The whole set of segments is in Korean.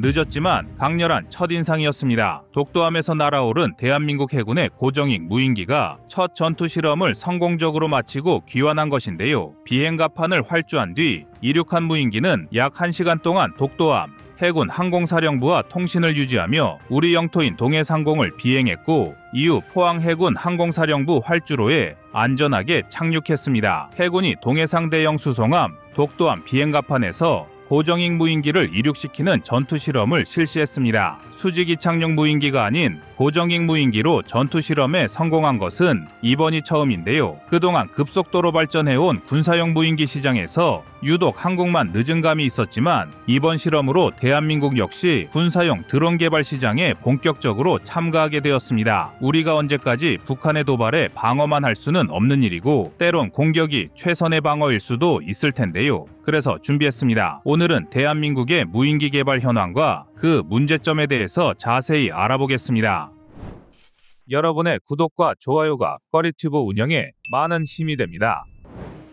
늦었지만 강렬한 첫인상이었습니다. 독도함에서 날아오른 대한민국 해군의 고정익 무인기가 첫 전투 실험을 성공적으로 마치고 귀환한 것인데요. 비행갑판을 활주한 뒤 이륙한 무인기는 약 1시간 동안 독도함, 해군 항공사령부와 통신을 유지하며 우리 영토인 동해상공을 비행했고 이후 포항 해군 항공사령부 활주로에 안전하게 착륙했습니다. 해군이 동해상 대형 수송함 독도함 비행갑판에서 고정익 무인기를 이륙시키는 전투 실험을 실시했습니다. 수직 이착륙 무인기가 아닌 고정익 무인기로 전투 실험에 성공한 것은 이번이 처음인데요. 그동안 급속도로 발전해온 군사용 무인기 시장에서 유독 한국만 늦은 감이 있었지만 이번 실험으로 대한민국 역시 군사용 드론 개발 시장에 본격적으로 참가하게 되었습니다. 우리가 언제까지 북한의 도발에 방어만 할 수는 없는 일이고 때론 공격이 최선의 방어일 수도 있을 텐데요. 그래서 준비했습니다. 오늘은 대한민국의 무인기 개발 현황과 그 문제점에 대해서 자세히 알아보겠습니다. 여러분의 구독과 좋아요가 꺼리튜브 운영에 많은 힘이 됩니다.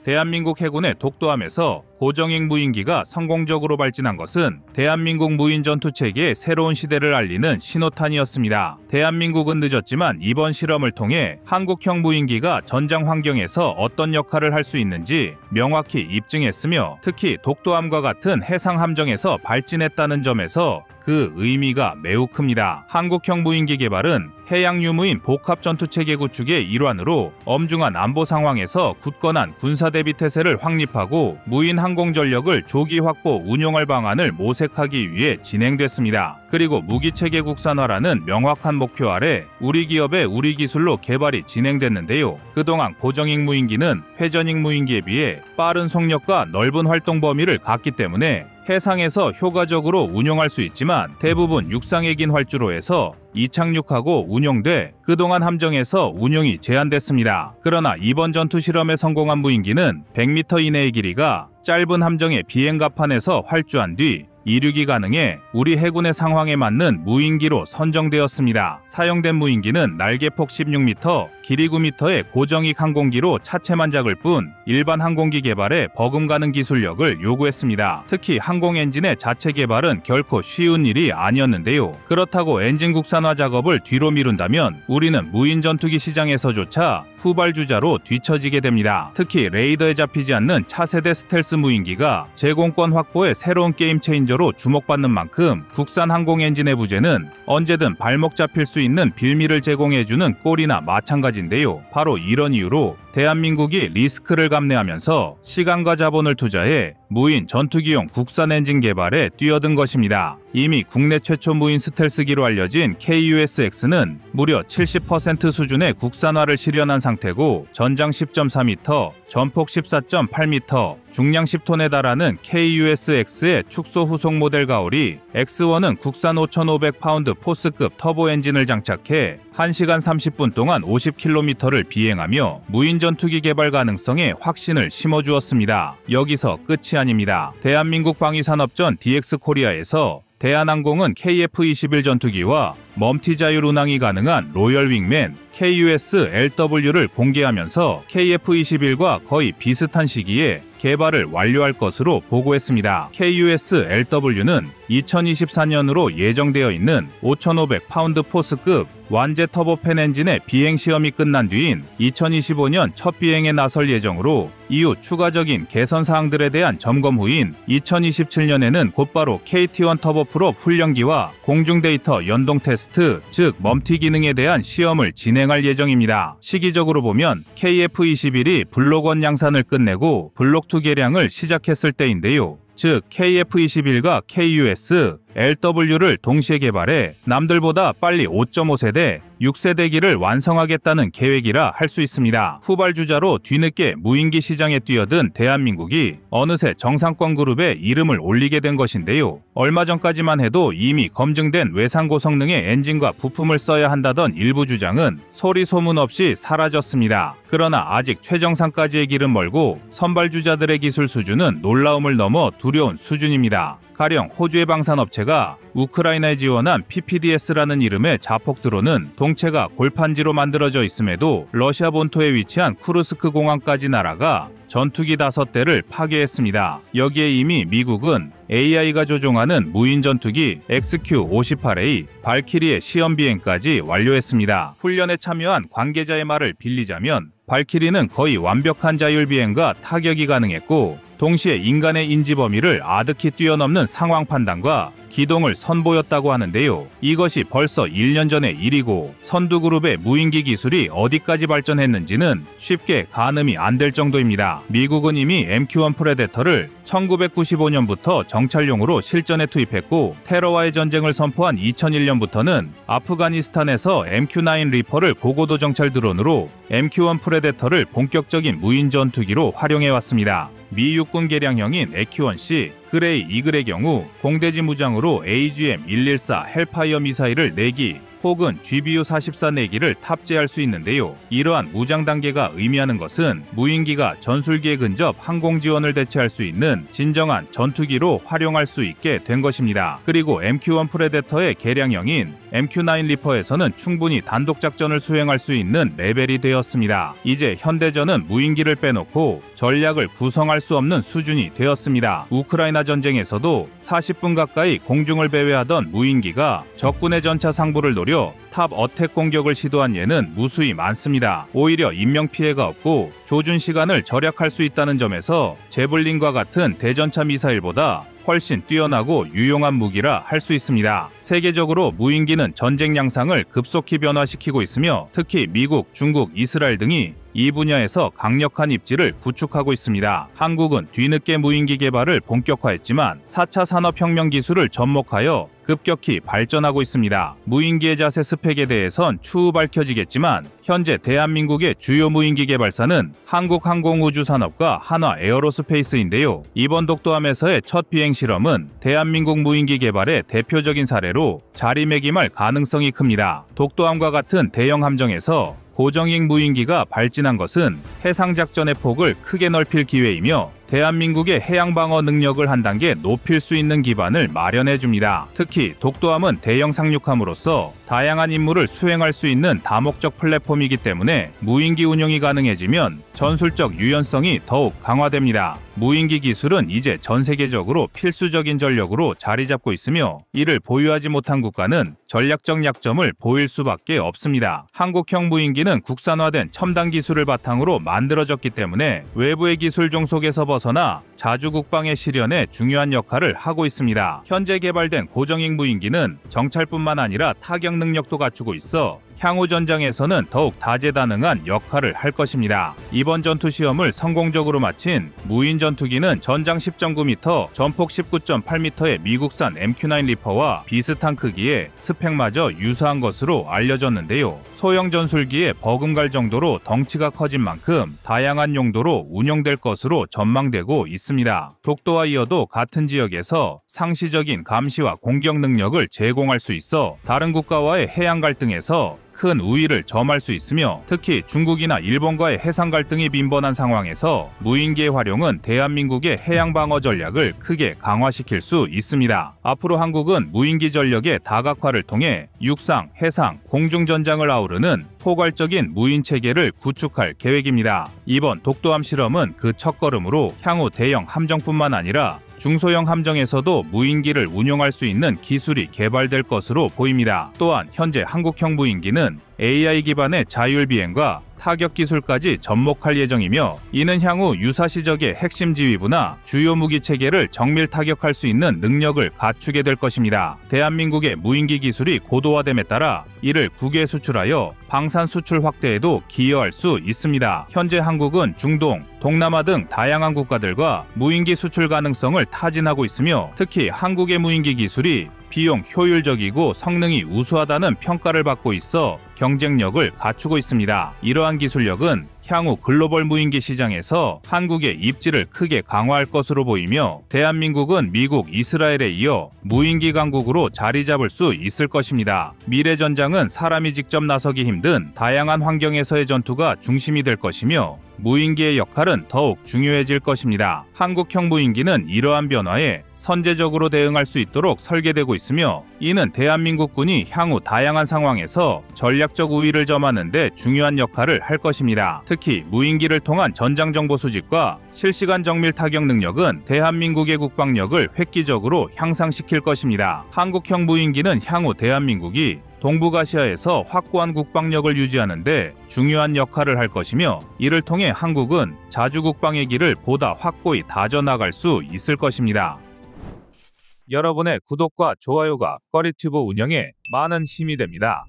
대한민국 해군의 독도함에서 고정익 무인기가 성공적으로 발진한 것은 대한민국 무인 전투 체계의 새로운 시대를 알리는 신호탄이었습니다. 대한민국은 늦었지만 이번 실험을 통해 한국형 무인기가 전장 환경에서 어떤 역할을 할 수 있는지 명확히 입증했으며 특히 독도함과 같은 해상 함정에서 발진했다는 점에서 그 의미가 매우 큽니다. 한국형 무인기 개발은 해양 유무인 복합 전투체계 구축의 일환으로 엄중한 안보 상황에서 굳건한 군사 대비 태세를 확립하고 무인 항공 전력을 조기 확보 운용할 방안을 모색하기 위해 진행됐습니다. 그리고 무기체계 국산화라는 명확한 목표 아래 우리 기업의 우리 기술로 개발이 진행됐는데요. 그동안 고정익 무인기는 회전익 무인기에 비해 빠른 속력과 넓은 활동 범위를 갖기 때문에 해상에서 효과적으로 운용할 수 있지만 대부분 육상에 긴 활주로에서 이착륙하고 운용돼 그동안 함정에서 운용이 제한됐습니다. 그러나 이번 전투 실험에 성공한 무인기는 100m 이내의 길이가 짧은 함정의 비행갑판에서 활주한 뒤 이륙이 가능해 우리 해군의 상황에 맞는 무인기로 선정되었습니다. 사용된 무인기는 날개폭 16m, 길이 9m의 고정익 항공기로 차체만 작을 뿐 일반 항공기 개발에 버금가는 기술력을 요구했습니다. 특히 항공 엔진의 자체 개발은 결코 쉬운 일이 아니었는데요. 그렇다고 엔진 국산화 작업을 뒤로 미룬다면 우리는 무인 전투기 시장에서조차 후발주자로 뒤처지게 됩니다. 특히 레이더에 잡히지 않는 차세대 스텔스 무인기가 제공권 확보의 새로운 게임 체인저로 주목받는 만큼 국산 항공 엔진의 부재는 언제든 발목 잡힐 수 있는 빌미를 제공해주는 꼴이나 마찬가지인데요. 바로 이런 이유로 대한민국이 리스크를 감내하면서 시간과 자본을 투자해 무인 전투기용 국산 엔진 개발에 뛰어든 것입니다. 이미 국내 최초 무인 스텔스기로 알려진 KUSX는 무려 70% 수준의 국산화를 실현한 상태고 전장 10.4m, 전폭 14.8m, 중량 10톤에 달하는 KUSX의 축소 후속 모델 가오리 X1은 국산 5,500파운드 포스급 터보 엔진을 장착해 1시간 30분 동안 50km를 비행하며 무인 전투기 개발 가능성에 확신을 심어주었습니다. 여기서 끝이 아닙니다. 대한민국 방위산업전 DX코리아에서 대한항공은 KF-21 전투기와 멈티 자율 운항이 가능한 로열 윙맨 KUS-LW를 공개하면서 KF-21과 거의 비슷한 시기에 개발을 완료할 것으로 보고했습니다. KUS-LW는 2024년으로 예정되어 있는 5,500파운드 포스급 완제 터보팬 엔진의 비행 시험이 끝난 뒤인 2025년 첫 비행에 나설 예정으로 이후 추가적인 개선 사항들에 대한 점검 후인 2027년에는 곧바로 KT-1 터보프롭 훈련기와 공중 데이터 연동 테스트, 즉 멈티 기능에 대한 시험을 진행할 예정입니다. 시기적으로 보면 KF-21이 블록 1 양산을 끝내고 블록 2 개량을 시작했을 때인데요. 즉 KF-21과 KUS, LW를 동시에 개발해 남들보다 빨리 5.5세대, 6세대기를 완성하겠다는 계획이라 할 수 있습니다. 후발주자로 뒤늦게 무인기 시장에 뛰어든 대한민국이 어느새 정상권 그룹에 이름을 올리게 된 것인데요. 얼마 전까지만 해도 이미 검증된 외상고 성능의 엔진과 부품을 써야 한다던 일부 주장은 소리 소문 없이 사라졌습니다. 그러나 아직 최정상까지의 길은 멀고 선발주자들의 기술 수준은 놀라움을 넘어 두려운 수준입니다. 가령 호주의 방산업체가 우크라이나에 지원한 PPDS라는 이름의 자폭 드론은 동체가 골판지로 만들어져 있음에도 러시아 본토에 위치한 쿠르스크 공항까지 날아가 전투기 5대를 파괴했습니다. 여기에 이미 미국은 AI가 조종하는 무인 전투기 XQ-58A 발키리의 시험 비행까지 완료했습니다. 훈련에 참여한 관계자의 말을 빌리자면 발키리는 거의 완벽한 자율 비행과 타격이 가능했고 동시에 인간의 인지 범위를 아득히 뛰어넘는 상황 판단과 기동을 선보였다고 하는데요. 이것이 벌써 1년 전의 일이고 선두그룹의 무인기 기술이 어디까지 발전했는지는 쉽게 가늠이 안 될 정도입니다. 미국은 이미 MQ-1 프레데터를 1995년부터 정찰용으로 실전에 투입했고 테러와의 전쟁을 선포한 2001년부터는 아프가니스탄에서 MQ-9 리퍼를 고고도 정찰 드론으로 MQ-1 프레데터를 본격적인 무인 전투기로 활용해왔습니다. 미 육군 개량형인 AQ-1C 그레이 이글의 경우 공대지 무장으로 AGM-114 헬파이어 미사일을 4기 혹은 GBU-44 4기를 탑재할 수 있는데요. 이러한 무장 단계가 의미하는 것은 무인기가 전술기에 근접 항공 지원을 대체할 수 있는 진정한 전투기로 활용할 수 있게 된 것입니다. 그리고 MQ-1 프레데터의 개량형인 MQ-9 리퍼에서는 충분히 단독 작전을 수행할 수 있는 레벨이 되었습니다. 이제 현대전은 무인기를 빼놓고 전략을 구성할 수 없는 수준이 되었습니다. 우크라이나 전쟁에서도 40분 가까이 공중을 배회하던 무인기가 적군의 전차 상부를 노려 탑 어택 공격을 시도한 예는 무수히 많습니다. 오히려 인명피해가 없고 조준 시간을 절약할 수 있다는 점에서 제블린과 같은 대전차 미사일보다 훨씬 뛰어나고 유용한 무기라 할 수 있습니다. 세계적으로 무인기는 전쟁 양상을 급속히 변화시키고 있으며 특히 미국, 중국, 이스라엘 등이 이 분야에서 강력한 입지를 구축하고 있습니다. 한국은 뒤늦게 무인기 개발을 본격화했지만 4차 산업혁명 기술을 접목하여 급격히 발전하고 있습니다. 무인기의 자세 스펙에 대해선 추후 밝혀지겠지만 현재 대한민국의 주요 무인기 개발사는 한국항공우주산업과 한화에어로스페이스인데요. 이번 독도함에서의 첫 비행 실험은 대한민국 무인기 개발의 대표적인 사례로 자리매김할 가능성이 큽니다. 독도함과 같은 대형 함정에서 고정익 무인기가 발진한 것은 해상작전의 폭을 크게 넓힐 기회이며 대한민국의 해양방어 능력을 한 단계 높일 수 있는 기반을 마련해 줍니다. 특히 독도함은 대형 상륙함으로써 다양한 임무를 수행할 수 있는 다목적 플랫폼이기 때문에 무인기 운용이 가능해지면 전술적 유연성이 더욱 강화됩니다. 무인기 기술은 이제 전 세계적으로 필수적인 전력으로 자리 잡고 있으며 이를 보유하지 못한 국가는 전략적 약점을 보일 수밖에 없습니다. 한국형 무인기는 국산화된 첨단 기술을 바탕으로 만들어졌기 때문에 외부의 기술 종속에서 벗어나 자주 국방의 실현에 중요한 역할을 하고 있습니다. 현재 개발된 고정익 무인기는 정찰뿐만 아니라 타격 능력도 갖추고 있어 향후 전장에서는 더욱 다재다능한 역할을 할 것입니다. 이번 전투 시험을 성공적으로 마친 무인 전투기는 전장 10.9m, 전폭 19.8m의 미국산 MQ-9 리퍼와 비슷한 크기의 스펙마저 유사한 것으로 알려졌는데요. 소형 전술기에 버금갈 정도로 덩치가 커진 만큼 다양한 용도로 운용될 것으로 전망되고 있습니다. 독도와 이어도 같은 지역에서 상시적인 감시와 공격 능력을 제공할 수 있어 다른 국가와의 해양 갈등에서 큰 우위를 점할 수 있으며 특히 중국이나 일본과의 해상 갈등이 빈번한 상황에서 무인기의 활용은 대한민국의 해양 방어 전략을 크게 강화시킬 수 있습니다. 앞으로 한국은 무인기 전력의 다각화를 통해 육상, 해상, 공중 전장을 아우르는 포괄적인 무인 체계를 구축할 계획입니다. 이번 독도함 실험은 그 첫걸음으로 향후 대형 함정뿐만 아니라 중소형 함정에서도 무인기를 운용할 수 있는 기술이 개발될 것으로 보입니다. 또한 현재 한국형 무인기는 AI 기반의 자율비행과 타격 기술까지 접목할 예정이며 이는 향후 유사시적의 핵심 지휘부나 주요 무기 체계를 정밀 타격할 수 있는 능력을 갖추게 될 것입니다. 대한민국의 무인기 기술이 고도화됨에 따라 이를 국외 수출하여 방산 수출 확대에도 기여할 수 있습니다. 현재 한국은 중동, 동남아 등 다양한 국가들과 무인기 수출 가능성을 타진하고 있으며 특히 한국의 무인기 기술이 비용 효율적이고 성능이 우수하다는 평가를 받고 있어 경쟁력을 갖추고 있습니다. 이러한 기술력은 향후 글로벌 무인기 시장에서 한국의 입지를 크게 강화할 것으로 보이며 대한민국은 미국, 이스라엘에 이어 무인기 강국으로 자리 잡을 수 있을 것입니다. 미래 전장은 사람이 직접 나서기 힘든 다양한 환경에서의 전투가 중심이 될 것이며 무인기의 역할은 더욱 중요해질 것입니다. 한국형 무인기는 이러한 변화에 선제적으로 대응할 수 있도록 설계되고 있으며 이는 대한민국군이 향후 다양한 상황에서 전략 전략적 우위를 점하는 데 중요한 역할을 할 것입니다. 특히 무인기를 통한 전장 정보 수집과 실시간 정밀 타격 능력은 대한민국의 국방력을 획기적으로 향상시킬 것입니다. 한국형 무인기는 향후 대한민국이 동북아시아에서 확고한 국방력을 유지하는 데 중요한 역할을 할 것이며, 이를 통해 한국은 자주 국방의 길을 보다 확고히 다져나갈 수 있을 것입니다. 여러분의 구독과 좋아요가 꺼리튜브 운영에 많은 힘이 됩니다.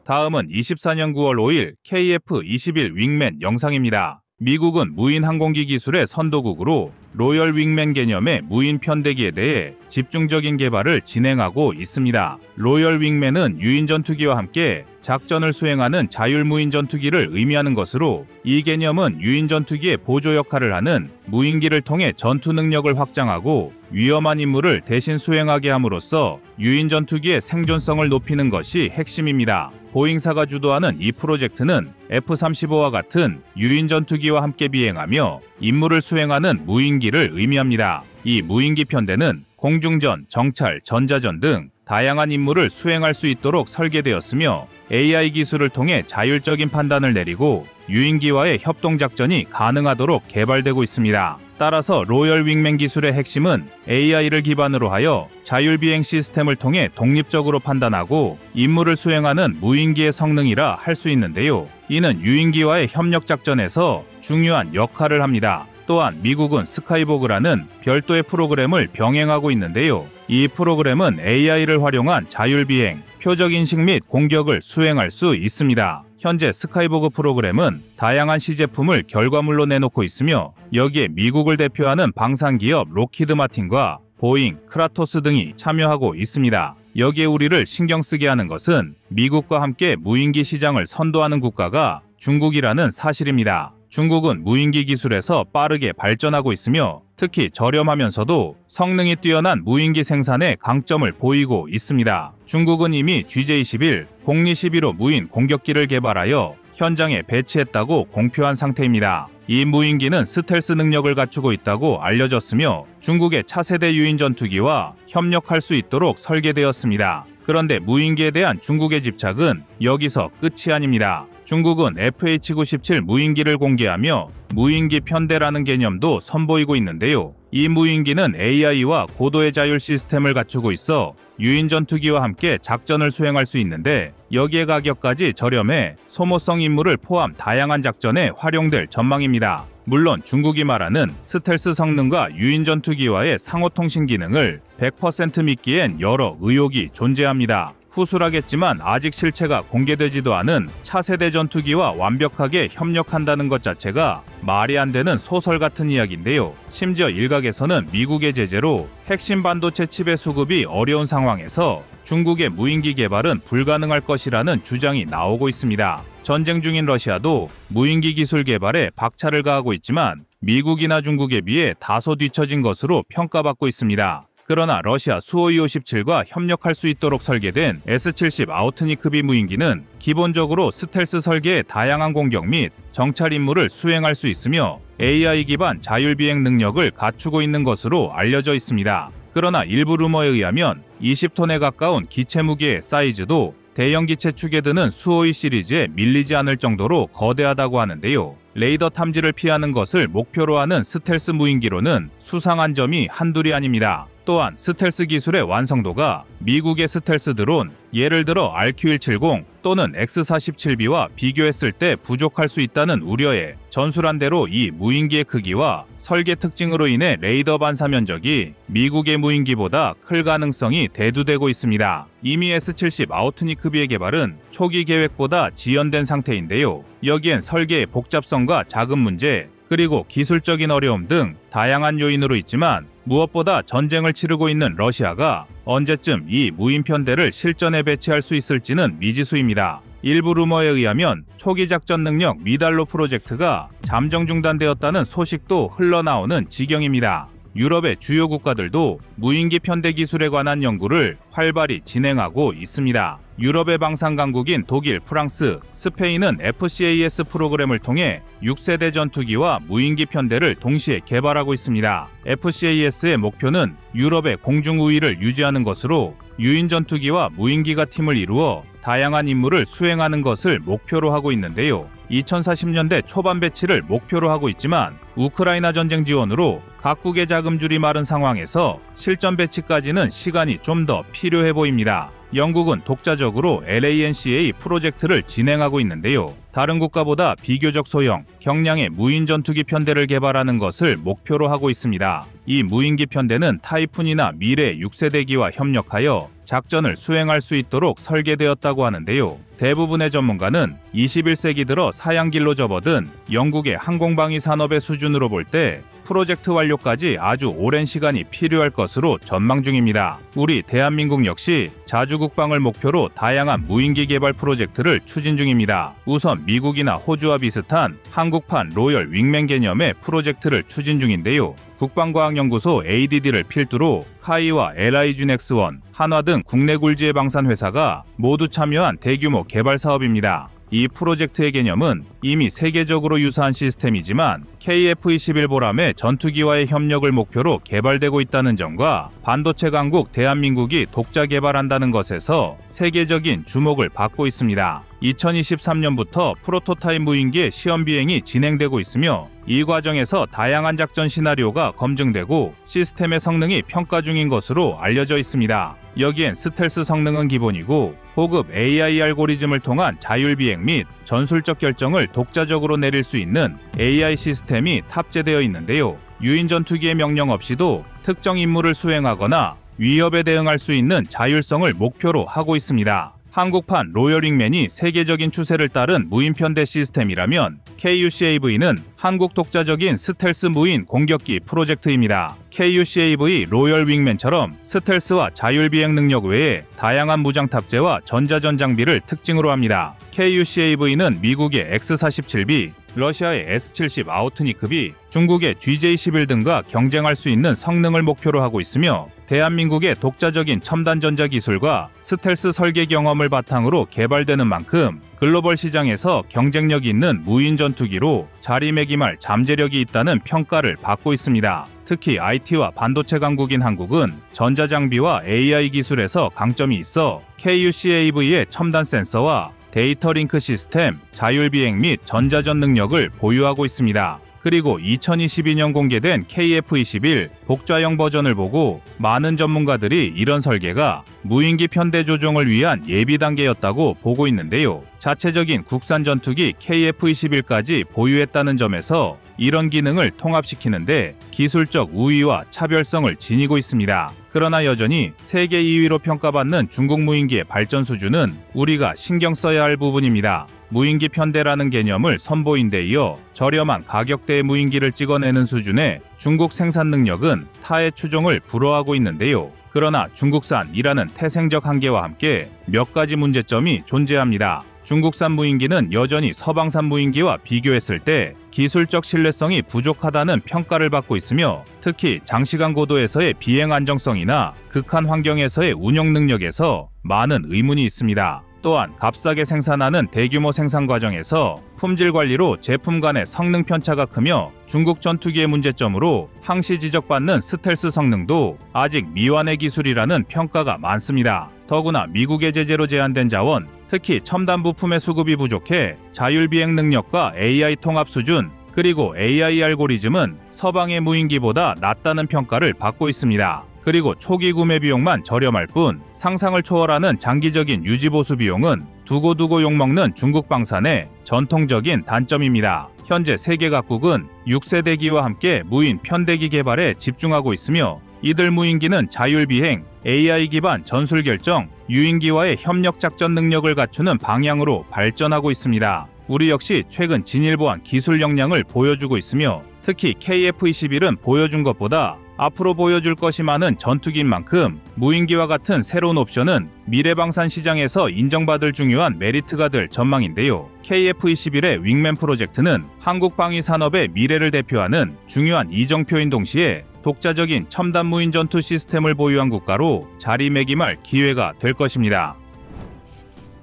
다음은 24년 9월 5일 KF-21 윙맨 영상입니다. 미국은 무인 항공기 기술의 선도국으로 로열 윙맨 개념의 무인 편대기에 대해 집중적인 개발을 진행하고 있습니다. 로열 윙맨은 유인 전투기와 함께 작전을 수행하는 자율무인 전투기를 의미하는 것으로, 이 개념은 유인 전투기의 보조 역할을 하는 무인기를 통해 전투 능력을 확장하고 위험한 임무를 대신 수행하게 함으로써 유인 전투기의 생존성을 높이는 것이 핵심입니다. 보잉사가 주도하는 이 프로젝트는 F-35와 같은 유인 전투기와 함께 비행하며 임무를 수행하는 무인기를 의미합니다. 이 무인기 편대는 공중전, 정찰, 전자전 등 다양한 임무를 수행할 수 있도록 설계되었으며, AI 기술을 통해 자율적인 판단을 내리고 유인기와의 협동작전이 가능하도록 개발되고 있습니다. 따라서 로열 윙맨 기술의 핵심은 AI를 기반으로 하여 자율비행 시스템을 통해 독립적으로 판단하고 임무를 수행하는 무인기의 성능이라 할 수 있는데요. 이는 유인기와의 협력작전에서 중요한 역할을 합니다. 또한 미국은 스카이보그라는 별도의 프로그램을 병행하고 있는데요. 이 프로그램은 AI를 활용한 자율비행, 표적인식 및 공격을 수행할 수 있습니다. 현재 스카이보그 프로그램은 다양한 시제품을 결과물로 내놓고 있으며, 여기에 미국을 대표하는 방산기업 로키드 마틴과 보잉, 크라토스 등이 참여하고 있습니다. 여기에 우리를 신경 쓰게 하는 것은 미국과 함께 무인기 시장을 선도하는 국가가 중국이라는 사실입니다. 중국은 무인기 기술에서 빠르게 발전하고 있으며, 특히 저렴하면서도 성능이 뛰어난 무인기 생산에 강점을 보이고 있습니다. 중국은 이미 GJ-11, 공리-11호 무인 공격기를 개발하여 현장에 배치했다고 공표한 상태입니다. 이 무인기는 스텔스 능력을 갖추고 있다고 알려졌으며, 중국의 차세대 유인 전투기와 협력할 수 있도록 설계되었습니다. 그런데 무인기에 대한 중국의 집착은 여기서 끝이 아닙니다. 중국은 FH-97 무인기를 공개하며 무인기 편대라는 개념도 선보이고 있는데요. 이 무인기는 AI와 고도의 자율 시스템을 갖추고 있어 유인 전투기와 함께 작전을 수행할 수 있는데, 여기에 가격까지 저렴해 소모성 임무를 포함 다양한 작전에 활용될 전망입니다. 물론 중국이 말하는 스텔스 성능과 유인 전투기와의 상호통신 기능을 100% 믿기엔 여러 의혹이 존재합니다. 후술하겠지만 아직 실체가 공개되지도 않은 차세대 전투기와 완벽하게 협력한다는 것 자체가 말이 안 되는 소설 같은 이야기인데요. 심지어 일각에서는 미국의 제재로 핵심 반도체 칩의 수급이 어려운 상황에서 중국의 무인기 개발은 불가능할 것이라는 주장이 나오고 있습니다. 전쟁 중인 러시아도 무인기 기술 개발에 박차를 가하고 있지만 미국이나 중국에 비해 다소 뒤처진 것으로 평가받고 있습니다. 그러나 러시아 수호이 57과 협력할 수 있도록 설계된 S-70 아우트니크비 무인기는 기본적으로 스텔스 설계의 다양한 공격 및 정찰 임무를 수행할 수 있으며 AI 기반 자율비행 능력을 갖추고 있는 것으로 알려져 있습니다. 그러나 일부 루머에 의하면 20톤에 가까운 기체 무게의 사이즈도 대형 기체 축에 드는 수호이 시리즈에 밀리지 않을 정도로 거대하다고 하는데요. 레이더 탐지를 피하는 것을 목표로 하는 스텔스 무인기로는 수상한 점이 한둘이 아닙니다. 또한 스텔스 기술의 완성도가 미국의 스텔스 드론, 예를 들어 RQ-170 또는 X-47B와 비교했을 때 부족할 수 있다는 우려에, 전술한 대로 이 무인기의 크기와 설계 특징으로 인해 레이더 반사 면적이 미국의 무인기보다 클 가능성이 대두되고 있습니다. 이미 S-70 아우트니크비의 개발은 초기 계획보다 지연된 상태인데요. 여기엔 설계의 복잡성과 자금 문제, 그리고 기술적인 어려움 등 다양한 요인으로 있지만, 무엇보다 전쟁을 치르고 있는 러시아가 언제쯤 이 무인 편대를 실전에 배치할 수 있을지는 미지수입니다. 일부 루머에 의하면 초기 작전 능력 미달로 프로젝트가 잠정 중단되었다는 소식도 흘러나오는 지경입니다. 유럽의 주요 국가들도 무인기 편대 기술에 관한 연구를 활발히 진행하고 있습니다. 유럽의 방산 강국인 독일, 프랑스, 스페인은 FCAS 프로그램을 통해 6세대 전투기와 무인기 편대를 동시에 개발하고 있습니다. FCAS의 목표는 유럽의 공중 우위를 유지하는 것으로 유인 전투기와 무인기가 팀을 이루어 다양한 임무를 수행하는 것을 목표로 하고 있는데요. 2040년대 초반 배치를 목표로 하고 있지만 우크라이나 전쟁 지원으로 각국의 자금줄이 마른 상황에서 실전 배치까지는 시간이 좀 더 필요해 보입니다. 영국은 독자적으로 LANCA 프로젝트를 진행하고 있는데요. 다른 국가보다 비교적 소형, 경량의 무인 전투기 편대를 개발하는 것을 목표로 하고 있습니다. 이 무인기 편대는 타이푼이나 미래 6세대기와 협력하여 작전을 수행할 수 있도록 설계되었다고 하는데요. 대부분의 전문가는 21세기 들어 사양길로 접어든 영국의 항공방위 산업의 수준으로 볼 때 프로젝트 완료까지 아주 오랜 시간이 필요할 것으로 전망 중입니다. 우리 대한민국 역시 자주국방을 목표로 다양한 무인기 개발 프로젝트를 추진 중입니다. 우선 미국이나 호주와 비슷한 한국판 로열 윙맨 개념의 프로젝트를 추진 중인데요. 국방과학연구소 ADD를 필두로 카이와 LIGNX1, 한화 등 국내 굴지의 방산 회사가 모두 참여한 대규모 개발 사업입니다. 이 프로젝트의 개념은 이미 세계적으로 유사한 시스템이지만 KF-21 보람의 전투기와의 협력을 목표로 개발되고 있다는 점과 반도체 강국 대한민국이 독자 개발한다는 것에서 세계적인 주목을 받고 있습니다. 2023년부터 프로토타입 무인기의 시험 비행이 진행되고 있으며 이 과정에서 다양한 작전 시나리오가 검증되고 시스템의 성능이 평가 중인 것으로 알려져 있습니다. 여기엔 스텔스 성능은 기본이고 고급 AI 알고리즘을 통한 자율비행 및 전술적 결정을 독자적으로 내릴 수 있는 AI 시스템이 탑재되어 있는데요. 유인 전투기의 명령 없이도 특정 임무를 수행하거나 위협에 대응할 수 있는 자율성을 목표로 하고 있습니다. 한국판 로열 윙맨이 세계적인 추세를 따른 무인 편대 시스템이라면 KUCAV는 한국 독자적인 스텔스 무인 공격기 프로젝트입니다. KUCAV 로열 윙맨처럼 스텔스와 자율비행 능력 외에 다양한 무장 탑재와 전자전 장비를 특징으로 합니다. KUCAV는 미국의 X-47B, 러시아의 S-70 아우트니크-B, 중국의 GJ-11 등과 경쟁할 수 있는 성능을 목표로 하고 있으며 대한민국의 독자적인 첨단 전자 기술과 스텔스 설계 경험을 바탕으로 개발되는 만큼 글로벌 시장에서 경쟁력 있는 무인 전투기로 자리매김할 잠재력이 있다는 평가를 받고 있습니다. 특히 IT와 반도체 강국인 한국은 전자장비와 AI 기술에서 강점이 있어 KUCAV의 첨단 센서와 데이터 링크 시스템, 자율비행 및 전자전 능력을 보유하고 있습니다. 그리고 2022년 공개된 KF-21 복좌형 버전을 보고 많은 전문가들이 이런 설계가 무인기 편대 조종을 위한 예비 단계였다고 보고 있는데요. 자체적인 국산 전투기 KF-21까지 보유했다는 점에서 이런 기능을 통합시키는데 기술적 우위와 차별성을 지니고 있습니다. 그러나 여전히 세계 2위로 평가받는 중국 무인기의 발전 수준은 우리가 신경 써야 할 부분입니다. 무인기 편대라는 개념을 선보인 데 이어 저렴한 가격대의 무인기를 찍어내는 수준의 중국 생산 능력은 타의 추종을 불허하고 있는데요. 그러나 중국산이라는 태생적 한계와 함께 몇 가지 문제점이 존재합니다. 중국산 무인기는 여전히 서방산 무인기와 비교했을 때 기술적 신뢰성이 부족하다는 평가를 받고 있으며 특히 장시간 고도에서의 비행 안정성이나 극한 환경에서의 운영 능력에서 많은 의문이 있습니다. 또한 값싸게 생산하는 대규모 생산 과정에서 품질 관리로 제품 간의 성능 편차가 크며 중국 전투기의 문제점으로 항시 지적받는 스텔스 성능도 아직 미완의 기술이라는 평가가 많습니다. 더구나 미국의 제재로 제한된 자원, 특히 첨단 부품의 수급이 부족해 자율비행 능력과 AI 통합 수준, 그리고 AI 알고리즘은 서방의 무인기보다 낮다는 평가를 받고 있습니다. 그리고 초기 구매 비용만 저렴할 뿐 상상을 초월하는 장기적인 유지보수 비용은 두고두고 욕먹는 중국 방산의 전통적인 단점입니다. 현재 세계 각국은 6세대기와 함께 무인 편대기 개발에 집중하고 있으며 이들 무인기는 자율비행, AI 기반 전술 결정, 유인기와의 협력 작전 능력을 갖추는 방향으로 발전하고 있습니다. 우리 역시 최근 진일보한 기술 역량을 보여주고 있으며 특히 KF-21은 보여준 것보다 앞으로 보여줄 것이 많은 전투기인 만큼 무인기와 같은 새로운 옵션은 미래방산 시장에서 인정받을 중요한 메리트가 될 전망인데요. KF-21의 윙맨 프로젝트는 한국 방위 산업의 미래를 대표하는 중요한 이정표인 동시에 독자적인 첨단 무인 전투 시스템을 보유한 국가로 자리매김할 기회가 될 것입니다.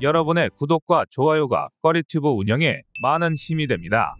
여러분의 구독과 좋아요가 꺼리튜브 운영에 많은 힘이 됩니다.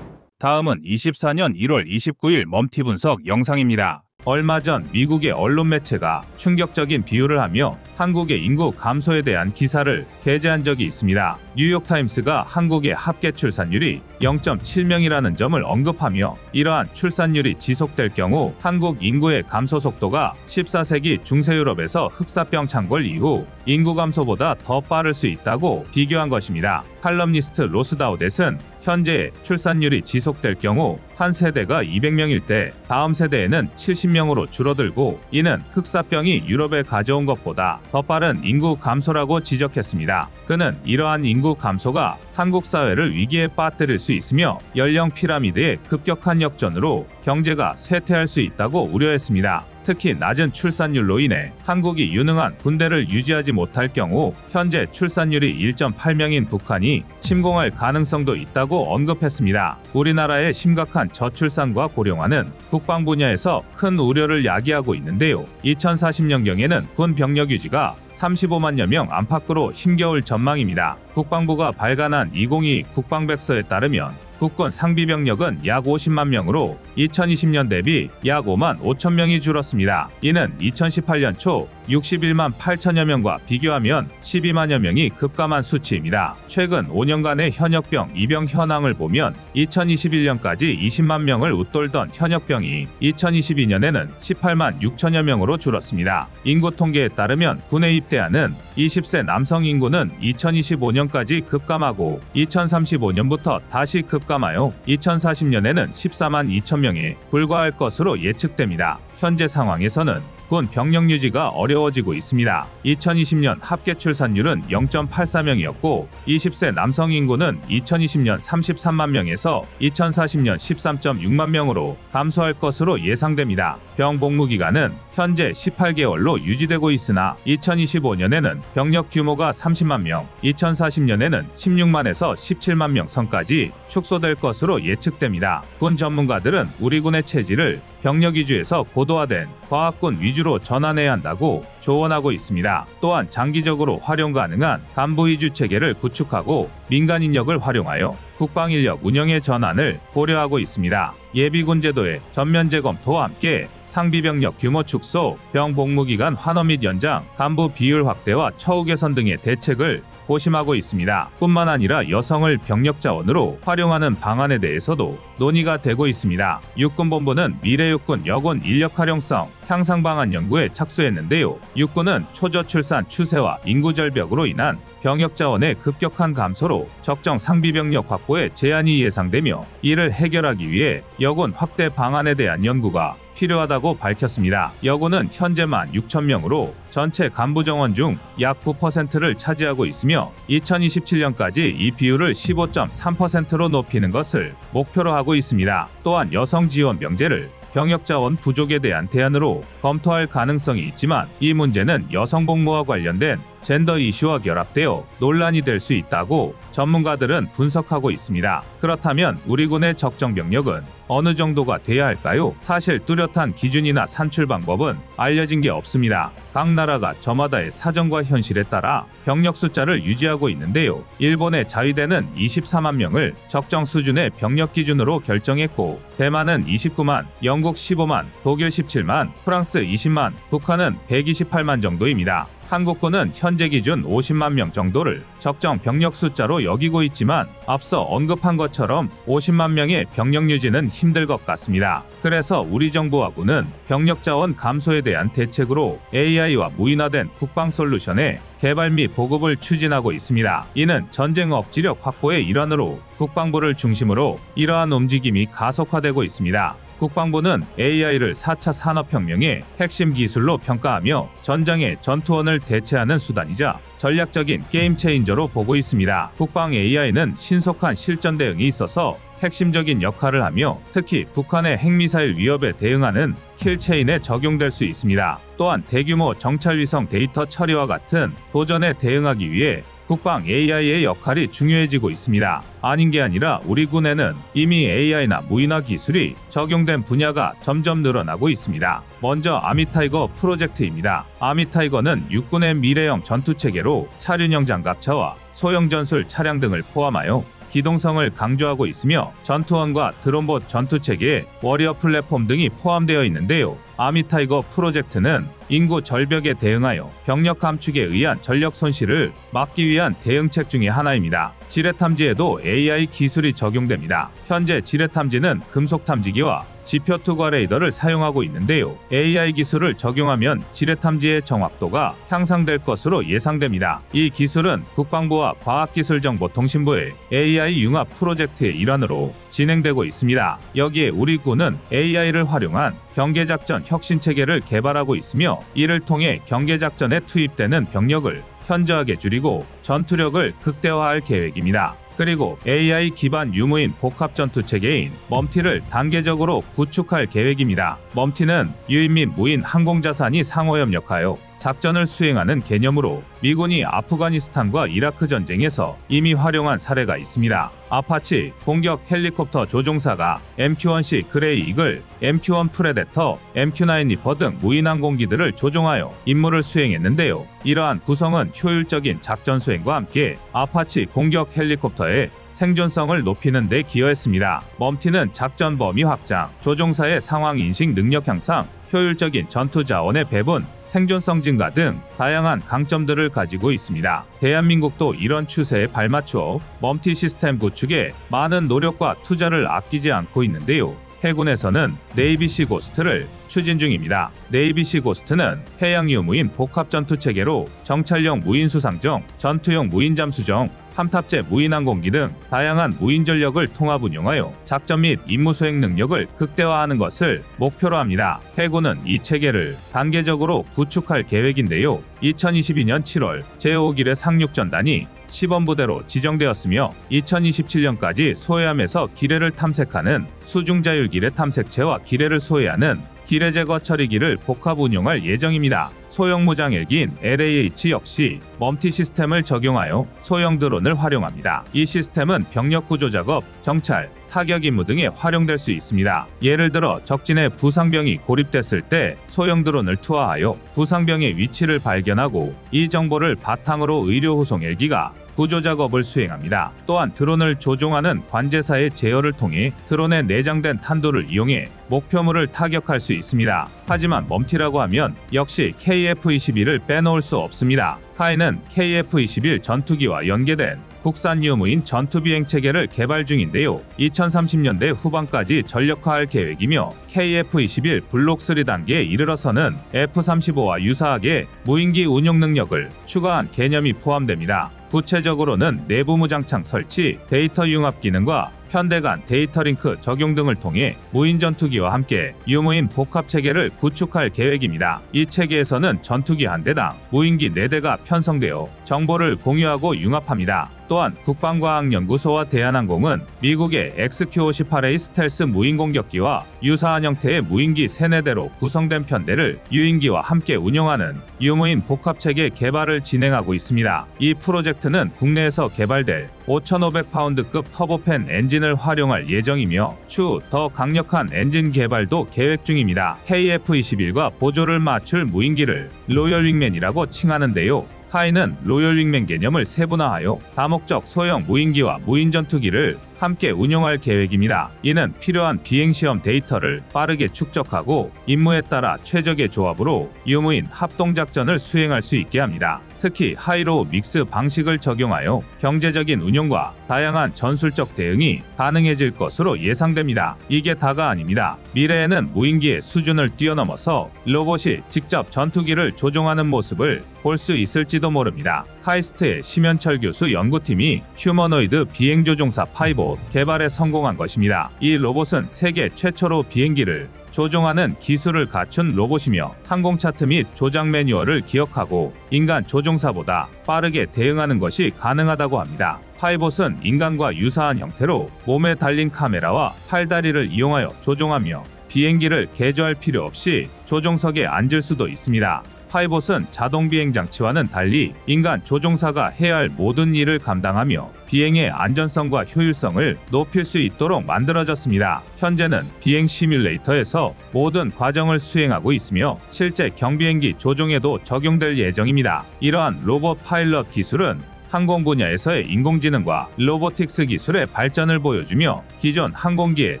다음은 24년 1월 29일 멈티 분석 영상입니다. 얼마 전 미국의 언론 매체가 충격적인 비유를 하며 한국의 인구 감소에 대한 기사를 게재한 적이 있습니다. 뉴욕타임스가 한국의 합계 출산율이 0.7명이라는 점을 언급하며 이러한 출산율이 지속될 경우 한국 인구의 감소 속도가 14세기 중세유럽에서 흑사병 창궐 이후 인구 감소보다 더 빠를 수 있다고 비교한 것입니다. 칼럼니스트 로스다우댓은 현재 출산율이 지속될 경우 한 세대가 200명일 때 다음 세대에는 70명으로 줄어들고 이는 흑사병이 유럽에 가져온 것보다 더 빠른 인구 감소라고 지적했습니다. 그는 이러한 인구 감소가 한국 사회를 위기에 빠뜨릴 수 있으며 연령 피라미드의 급격한 역전으로 경제가 쇠퇴할 수 있다고 우려했습니다. 특히 낮은 출산율로 인해 한국이 유능한 군대를 유지하지 못할 경우 현재 출산율이 1.8명인 북한이 침공할 가능성도 있다고 언급했습니다. 우리나라의 심각한 저출산과 고령화는 국방 분야에서 큰 우려를 야기하고 있는데요. 2040년경에는 군 병력 유지가 35만여 명 안팎으로 힘겨울 전망입니다. 국방부가 발간한 2022 국방백서에 따르면 국군 상비병력은 약 50만 명으로 2020년 대비 약 5만 5천 명이 줄었습니다. 이는 2018년 초 61만 8천여 명과 비교하면 12만여 명이 급감한 수치입니다. 최근 5년간의 현역병 입영 현황을 보면 2021년까지 20만 명을 웃돌던 현역병이 2022년에는 18만 6천여 명으로 줄었습니다. 인구 통계에 따르면 군에 입대하는 20세 남성 인구는 2025년까지 급감하고 2035년부터 다시 급감하여 2040년에는 14만 2천 명에 불과할 것으로 예측됩니다. 현재 상황에서는 군 병력 유지가 어려워지고 있습니다. 2020년 합계 출산율은 0.84명이었고 20세 남성 인구는 2020년 33만 명에서 2040년 13.6만 명으로 감소할 것으로 예상됩니다. 병 복무 기간은 현재 18개월로 유지되고 있으나 2025년에는 병력 규모가 30만 명, 2040년에는 16만에서 17만 명 선까지 축소될 것으로 예측됩니다. 군 전문가들은 우리 군의 체질을 병력 위주에서 고도화된 과학군 위주로 전환해야 한다고 조언하고 있습니다. 또한 장기적으로 활용 가능한 간부 위주 체계를 구축하고 민간 인력을 활용하여 국방 인력 운영의 전환을 고려하고 있습니다. 예비군 제도의 전면 재검토와 함께 상비병력 규모 축소, 병 복무 기간 환원 및 연장, 간부 비율 확대와 처우 개선 등의 대책을 고심하고 있습니다. 뿐만 아니라 여성을 병력 자원으로 활용하는 방안에 대해서도 논의가 되고 있습니다. 육군본부는 미래육군 여군 인력 활용성 향상 방안 연구에 착수했는데요. 육군은 초저출산 추세와 인구 절벽으로 인한 병역 자원의 급격한 감소로 적정 상비병력 확보에 제한이 예상되며 이를 해결하기 위해 여군 확대 방안에 대한 연구가 필요하다고 밝혔습니다. 여군은 현재 16,000명으로 전체 간부 정원 중 약 9%를 차지하고 있으며 2027년까지 이 비율을 15.3%로 높이는 것을 목표로 하고 있습니다. 또한 여성 지원 명제를 병역 자원 부족에 대한 대안으로 검토할 가능성이 있지만 이 문제는 여성 복무와 관련된 젠더 이슈와 결합되어 논란이 될 수 있다고 전문가들은 분석하고 있습니다. 그렇다면 우리 군의 적정 병력은 어느 정도가 돼야 할까요? 사실 뚜렷한 기준이나 산출 방법은 알려진 게 없습니다. 각 나라가 저마다의 사정과 현실에 따라 병력 숫자를 유지하고 있는데요. 일본의 자위대는 24만 명을 적정 수준의 병력 기준으로 결정했고 대만은 29만, 영국 15만, 독일 17만, 프랑스 20만, 북한은 128만 정도입니다. 한국군은 현재 기준 50만 명 정도를 적정 병력 숫자로 여기고 있지만 앞서 언급한 것처럼 50만 명의 병력 유지는 힘들 것 같습니다. 그래서 우리 정부와 군은 병력 자원 감소에 대한 대책으로 AI와 무인화된 국방 솔루션의 개발 및 보급을 추진하고 있습니다. 이는 전쟁 억지력 확보의 일환으로 국방부를 중심으로 이러한 움직임이 가속화되고 있습니다. 국방부는 AI를 4차 산업혁명의 핵심 기술로 평가하며 전장의 전투원을 대체하는 수단이자 전략적인 게임 체인저로 보고 있습니다. 국방 AI는 신속한 실전 대응이 있어서 핵심적인 역할을 하며 특히 북한의 핵미사일 위협에 대응하는 킬체인에 적용될 수 있습니다. 또한 대규모 정찰위성 데이터 처리와 같은 도전에 대응하기 위해 국방 AI의 역할이 중요해지고 있습니다. 아닌 게 아니라 우리 군에는 이미 AI나 무인화 기술이 적용된 분야가 점점 늘어나고 있습니다. 먼저 아미타이거 프로젝트입니다. 아미타이거는 육군의 미래형 전투체계로 차륜형 장갑차와 소형 전술 차량 등을 포함하여 기동성을 강조하고 있으며 전투원과 드론봇 전투체계에 워리어 플랫폼 등이 포함되어 있는데요. 아미타이거 프로젝트는 인구 절벽에 대응하여 병력 감축에 의한 전력 손실을 막기 위한 대응책 중의 하나입니다. 지뢰탐지에도 AI 기술이 적용됩니다. 현재 지뢰탐지는 금속탐지기와 지표 투과 레이더를 사용하고 있는데요. AI 기술을 적용하면 지뢰탐지의 정확도가 향상될 것으로 예상됩니다. 이 기술은 국방부와 과학기술정보통신부의 AI 융합 프로젝트의 일환으로 진행되고 있습니다. 여기에 우리 군은 AI를 활용한 경계작전 혁신체계를 개발하고 있으며 이를 통해 경계작전에 투입되는 병력을 현저하게 줄이고 전투력을 극대화할 계획입니다. 그리고 AI 기반 유무인 복합 전투 체계인 멈티를 단계적으로 구축할 계획입니다. 멈티는 유인 및 무인 항공자산이 상호협력하여 작전을 수행하는 개념으로 미군이 아프가니스탄과 이라크 전쟁에서 이미 활용한 사례가 있습니다. 아파치 공격 헬리콥터 조종사가 MQ-1C 그레이 이글, MQ-1 프레데터, MQ-9 리퍼 등 무인 항공기들을 조종하여 임무를 수행했는데요. 이러한 구성은 효율적인 작전 수행과 함께 아파치 공격 헬리콥터의 생존성을 높이는 데 기여했습니다. 멈티는 작전 범위 확장, 조종사의 상황 인식 능력 향상, 효율적인 전투 자원의 배분, 생존성 증가 등 다양한 강점들을 가지고 있습니다. 대한민국도 이런 추세에 발맞추어 멈티 시스템 구축에 많은 노력과 투자를 아끼지 않고 있는데요. 해군에서는 네이비시 고스트를 추진 중입니다. 네이비시 고스트는 해양 유무인 복합 전투 체계로 정찰용 무인 수상정, 전투용 무인 잠수정, 함탑제 무인 항공기 등 다양한 무인 전력을 통합 운용하여 작전 및 임무 수행 능력을 극대화하는 것을 목표로 합니다. 해군은 이 체계를 단계적으로 구축할 계획인데요. 2022년 7월 제5기뢰 상륙전단이 시범부대로 지정되었으며 2027년까지 소해함에서 기뢰를 탐색하는 수중자율 기뢰 탐색체와 기뢰를 소해하는 기뢰 제거 처리기를 복합 운용할 예정입니다. 소형 무장 헬기인 LAH 역시 멈티 시스템을 적용하여 소형 드론을 활용합니다. 이 시스템은 병력 구조 작업, 정찰, 타격 임무 등에 활용될 수 있습니다. 예를 들어 적진에 부상병이 고립됐을 때 소형 드론을 투하하여 부상병의 위치를 발견하고 이 정보를 바탕으로 의료 후송 헬기가 구조 작업을 수행합니다. 또한 드론을 조종하는 관제사의 제어를 통해 드론에 내장된 탄도를 이용해 목표물을 타격할 수 있습니다. 하지만 멈티라고 하면 역시 KF-21을 빼놓을 수 없습니다. 카이는 KF-21 전투기와 연계된 국산 유무인 전투비행 체계를 개발 중인데요. 2030년대 후반까지 전력화할 계획이며 KF-21 블록 3단계에 이르러서는 F-35와 유사하게 무인기 운용 능력을 추가한 개념이 포함됩니다. 구체적으로는 내부 무장창 설치, 데이터 융합 기능과 편대 간 데이터 링크 적용 등을 통해 무인 전투기와 함께 유무인 복합 체계를 구축할 계획입니다. 이 체계에서는 전투기 한 대당 무인기 4대가 편성되어 정보를 공유하고 융합합니다. 또한 국방과학연구소와 대한항공은 미국의 XQ-58A 스텔스 무인 공격기와 유사한 형태의 무인기 3-4대로 구성된 편대를 유인기와 함께 운용하는 유무인 복합체계 개발을 진행하고 있습니다. 이 프로젝트는 국내에서 개발될 5,500파운드급 터보팬 엔진을 활용할 예정이며 추후 더 강력한 엔진 개발도 계획 중입니다. KF-21과 보조를 맞출 무인기를 로열 윙맨이라고 칭하는데요. 카이는 로열 윙맨 개념을 세분화하여 다목적 소형 무인기와 무인 전투기를 함께 운용할 계획입니다. 이는 필요한 비행시험 데이터를 빠르게 축적하고 임무에 따라 최적의 조합으로 유무인 합동작전을 수행할 수 있게 합니다. 특히 하이로우 믹스 방식을 적용하여 경제적인 운용과 다양한 전술적 대응이 가능해질 것으로 예상됩니다. 이게 다가 아닙니다. 미래에는 무인기의 수준을 뛰어넘어서 로봇이 직접 전투기를 조종하는 모습을 볼 수 있을지도 모릅니다. 카이스트의 심현철 교수 연구팀이 휴머노이드 비행조종사 파이봇 개발에 성공한 것입니다. 이 로봇은 세계 최초로 비행기를 조종하는 기술을 갖춘 로봇이며 항공 차트 및 조작 매뉴얼을 기억하고 인간 조종사보다 빠르게 대응하는 것이 가능하다고 합니다. 파이봇은 인간과 유사한 형태로 몸에 달린 카메라와 팔다리를 이용하여 조종하며 비행기를 개조할 필요 없이 조종석에 앉을 수도 있습니다. 파이봇은 자동 비행 장치와는 달리 인간 조종사가 해야 할 모든 일을 감당하며 비행의 안전성과 효율성을 높일 수 있도록 만들어졌습니다. 현재는 비행 시뮬레이터에서 모든 과정을 수행하고 있으며 실제 경비행기 조종에도 적용될 예정입니다. 이러한 로봇 파일럿 기술은 항공 분야에서의 인공지능과 로보틱스 기술의 발전을 보여주며 기존 항공기의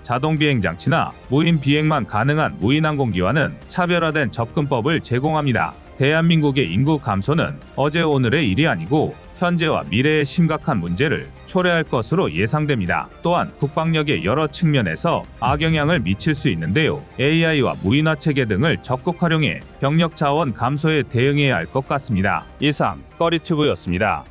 자동 비행 장치나 무인 비행만 가능한 무인항공기와는 차별화된 접근법을 제공합니다. 대한민국의 인구 감소는 어제 오늘의 일이 아니고 현재와 미래의 심각한 문제를 초래할 것으로 예상됩니다. 또한 국방력의 여러 측면에서 악영향을 미칠 수 있는데요. AI와 무인화 체계 등을 적극 활용해 병력 자원 감소에 대응해야 할 것 같습니다. 이상 꺼리튜브였습니다.